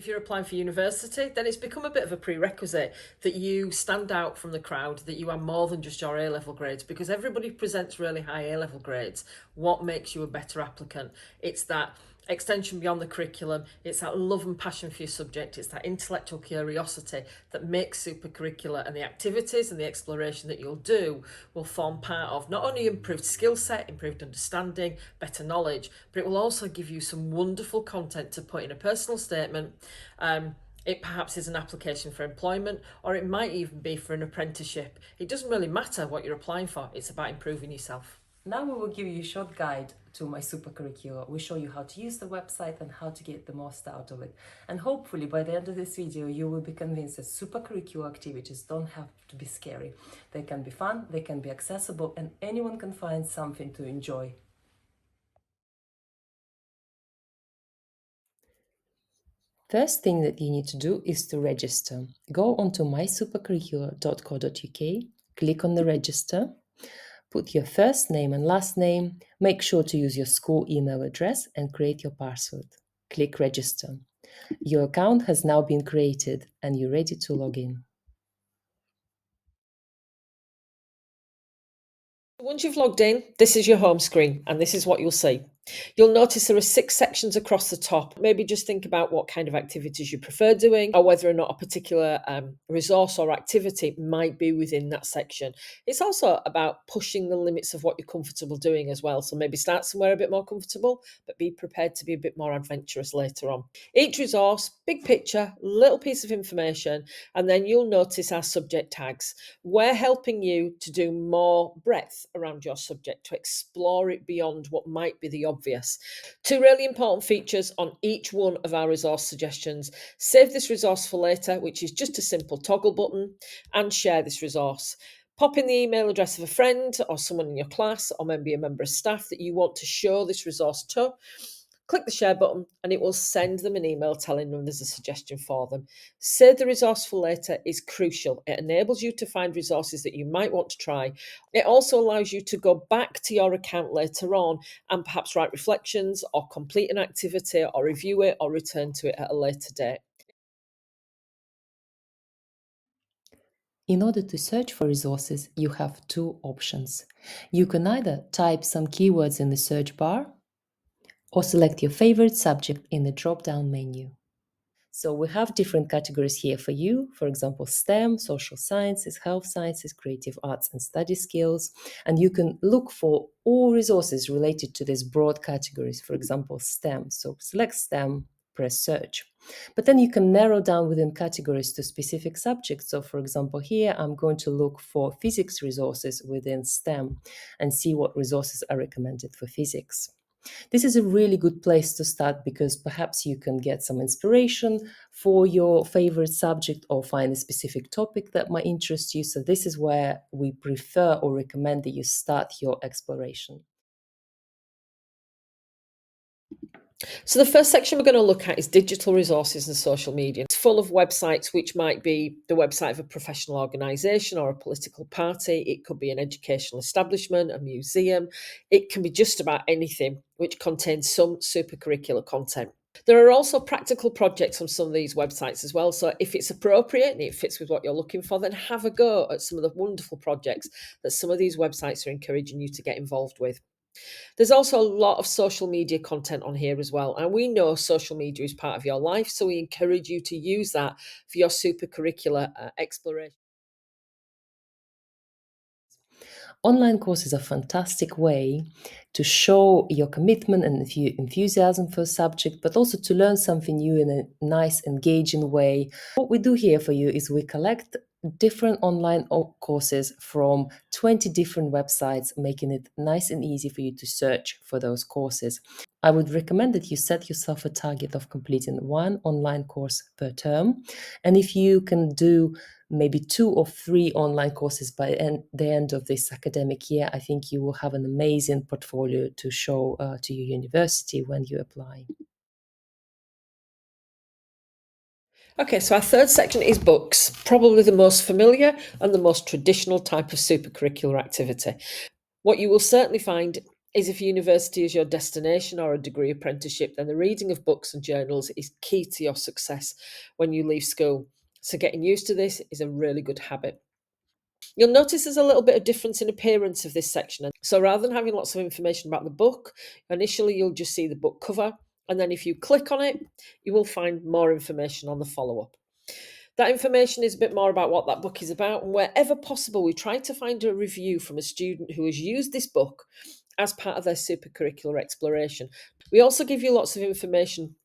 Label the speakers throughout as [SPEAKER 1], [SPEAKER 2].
[SPEAKER 1] If you're applying for university, then it's become a bit of a prerequisite that you stand out from the crowd, that you are more than just your A-level grades, because everybody presents really high A-level grades. What makes you a better applicant? It's that extension beyond the curriculum, it's that love and passion for your subject, it's that intellectual curiosity that makes super curricular, and the activities and the exploration that you'll do will form part of not only improved skill set, improved understanding, better knowledge, but it will also give you some wonderful content to put in a personal statement. It perhaps is an application for employment, or it might even be for an apprenticeship. It doesn't really matter what you're applying for, it's about improving yourself.
[SPEAKER 2] Now we will give you a short guide to My Super Curricular. We show you how to use the website and how to get the most out of it. And hopefully by the end of this video, you will be convinced that super curricular activities don't have to be scary. They can be fun, they can be accessible, and anyone can find something to enjoy. First thing that you need to do is to register. Go onto mysupercurricular.co.uk, click on the register, put your first name and last name, make sure to use your school email address and create your password. Click register. Your account has now been created and you're ready to log in.
[SPEAKER 1] Once you've logged in, this is your home screen and this is what you'll see. You'll notice there are 6 sections across the top. Maybe just think about what kind of activities you prefer doing, or whether or not a particular resource or activity might be within that section. It's also about pushing the limits of what you're comfortable doing as well. So maybe start somewhere a bit more comfortable, but be prepared to be a bit more adventurous later on. Each resource, big picture, little piece of information, and then you'll notice our subject tags. We're helping you to do more breadth around your subject, to explore it beyond what might be the obvious. 2 really important features on each one of our resource suggestions: save this resource for later, which is just a simple toggle button, and share this resource. Pop in the email address of a friend or someone in your class, or maybe a member of staff that you want to show this resource to. Click the share button and it will send them an email telling them there's a suggestion for them. Save the resource for later is crucial. It enables you to find resources that you might want to try. It also allows you to go back to your account later on and perhaps write reflections or complete an activity or review it or return to it at a later date.
[SPEAKER 2] In order to search for resources, you have 2 options. You can either type some keywords in the search bar or select your favorite subject in the drop-down menu. So we have different categories here for you. For example, STEM, social sciences, health sciences, creative arts and study skills. And you can look for all resources related to these broad categories. For example, STEM. So select STEM, press search. But then you can narrow down within categories to specific subjects. So for example, here I'm going to look for physics resources within STEM and see what resources are recommended for physics. This is a really good place to start because perhaps you can get some inspiration for your favorite subject or find a specific topic that might interest you. So this is where we prefer or recommend that you start your exploration.
[SPEAKER 1] So the first section we're going to look at is digital resources and social media. It's full of websites which might be the website of a professional organisation or a political party. It could be an educational establishment, a museum. It can be just about anything which contains some super curricular content. There are also practical projects on some of these websites as well. So if it's appropriate and it fits with what you're looking for, then have a go at some of the wonderful projects that some of these websites are encouraging you to get involved with. There's also a lot of social media content on here as well. And we know social media is part of your life, so we encourage you to use that for your super curricular exploration.
[SPEAKER 2] Online courses are a fantastic way to show your commitment and enthusiasm for a subject, but also to learn something new in a nice, engaging way. What we do here for you is we collect different online courses from 20 different websites, making it nice and easy for you to search for those courses. I would recommend that you set yourself a target of completing 1 online course per term. And if you can do maybe 2 or 3 online courses by the end of this academic year, I think you will have an amazing portfolio to show to your university when you apply.
[SPEAKER 1] Okay, so our third section is books, probably the most familiar and the most traditional type of super curricular activity. What you will certainly find is if university is your destination or a degree apprenticeship, then the reading of books and journals is key to your success when you leave school. So getting used to this is a really good habit. You'll notice there's a little bit of difference in appearance of this section. So rather than having lots of information about the book, initially you'll just see the book cover. And then if you click on it, you will find more information on the follow-up. That information is a bit more about what that book is about. And wherever possible, we try to find a review from a student who has used this book as part of their supercurricular exploration. We also give you lots of information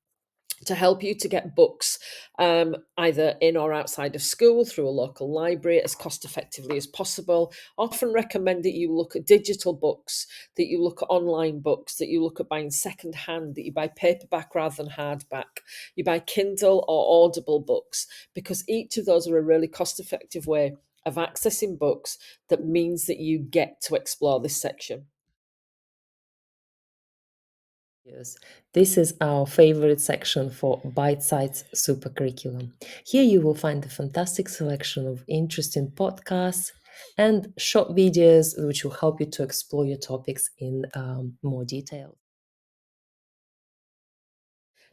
[SPEAKER 1] to help you to get books either in or outside of school through a local library as cost effectively as possible. Often recommend that you look at digital books, that you look at online books, that you look at buying second hand, that you buy paperback rather than hardback, you buy Kindle or Audible books, because each of those are a really cost effective way of accessing books that means that you get to explore this section.
[SPEAKER 2] Yes, this is our favorite section for bite-sized super curriculum. Here you will find a fantastic selection of interesting podcasts and short videos which will help you to explore your topics in more detail.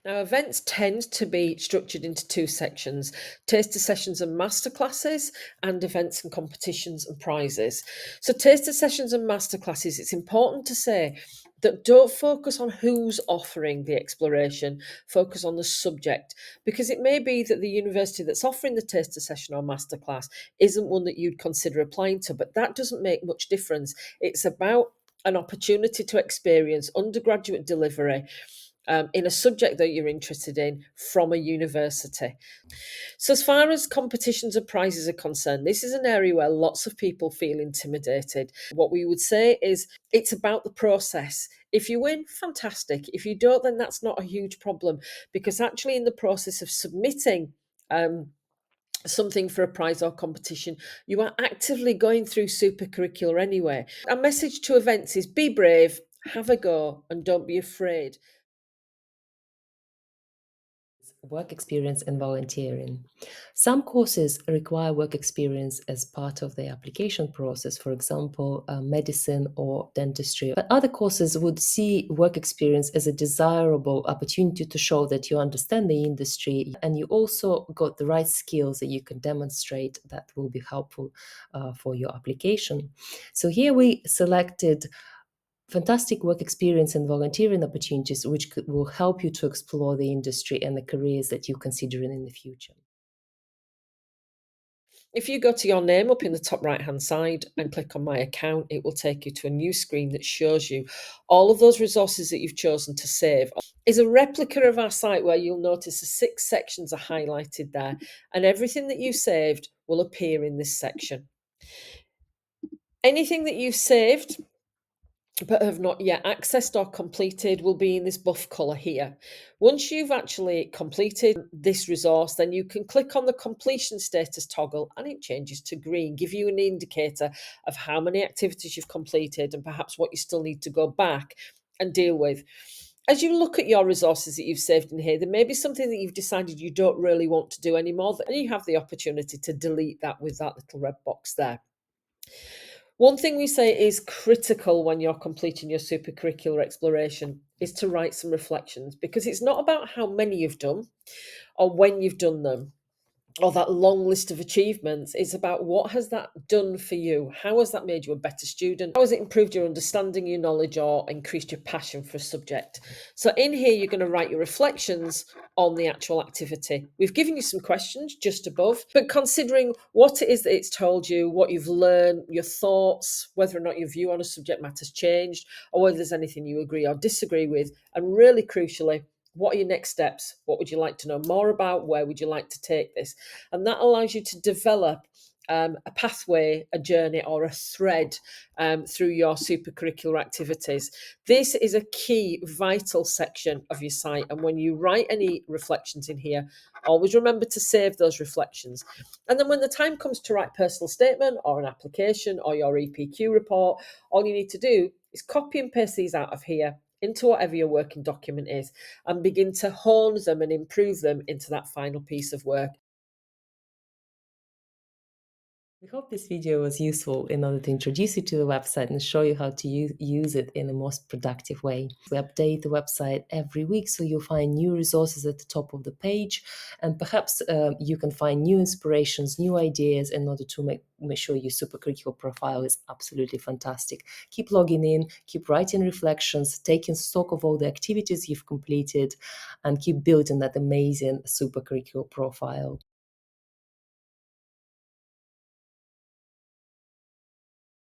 [SPEAKER 1] Now, events tend to be structured into two sections: taster sessions and masterclasses, and events and competitions and prizes. So, taster sessions and masterclasses, it's important to say that don't focus on who's offering the exploration, focus on the subject, because it may be that the university that's offering the taster session or masterclass isn't one that you'd consider applying to, but that doesn't make much difference. It's about an opportunity to experience undergraduate delivery in a subject that you're interested in from a university. So, as far as competitions and prizes are concerned, this is an area where lots of people feel intimidated. What we would say is it's about the process. If you win, fantastic. If you don't, then that's not a huge problem, because actually, in the process of submitting, something for a prize or competition, you are actively going through supercurricular anyway. Our message to events is be brave, have a go, and don't be afraid.
[SPEAKER 2] Work experience and volunteering. Some courses require work experience as part of the application process, for example, medicine or dentistry. But other courses would see work experience as a desirable opportunity to show that you understand the industry and you also got the right skills that you can demonstrate that will be helpful for your application. So here we selected fantastic work experience and volunteering opportunities which will help you to explore the industry and the careers that you're considering in the future.
[SPEAKER 1] If you go to your name up in the top right hand side and click on My Account, it will take you to a new screen that shows you all of those resources that you've chosen to save. Is a replica of our site where you'll notice the 6 sections are highlighted there, and everything that you saved will appear in this section. Anything that you've saved but have not yet accessed or completed will be in this buff colour here. Once you've actually completed this resource, then you can click on the completion status toggle and it changes to green, give you an indicator of how many activities you've completed and perhaps what you still need to go back and deal with. As you look at your resources that you've saved in here, there may be something that you've decided you don't really want to do anymore, and you have the opportunity to delete that with that little red box there. One thing we say is critical when you're completing your supercurricular exploration is to write some reflections, because it's not about how many you've done or when you've done them or that long list of achievements. It's about what has that done for you? How has that made you a better student? How has it improved your understanding, your knowledge, or increased your passion for a subject? So in here, you're going to write your reflections on the actual activity. We've given you some questions just above, but considering what it is that it's told you, what you've learned, your thoughts, whether or not your view on a subject matter's changed, or whether there's anything you agree or disagree with, and really crucially, what are your next steps? What would you like to know more about? Where would you like to take this? And that allows you to develop a pathway, a journey, or a thread through your supercurricular activities. This is a key, vital section of your site. And when you write any reflections in here, always remember to save those reflections. And then when the time comes to write personal statement or an application or your EPQ report, all you need to do is copy and paste these out of here into whatever your working document is and begin to hone them and improve them into that final piece of work.
[SPEAKER 2] We hope this video was useful in order to introduce you to the website and show you how to use it in the most productive way. We update the website every week, so you'll find new resources at the top of the page, and perhaps you can find new inspirations, new ideas in order to make sure your supercurricular profile is absolutely fantastic. Keep logging in, keep writing reflections, taking stock of all the activities you've completed, and keep building that amazing supercurricular profile.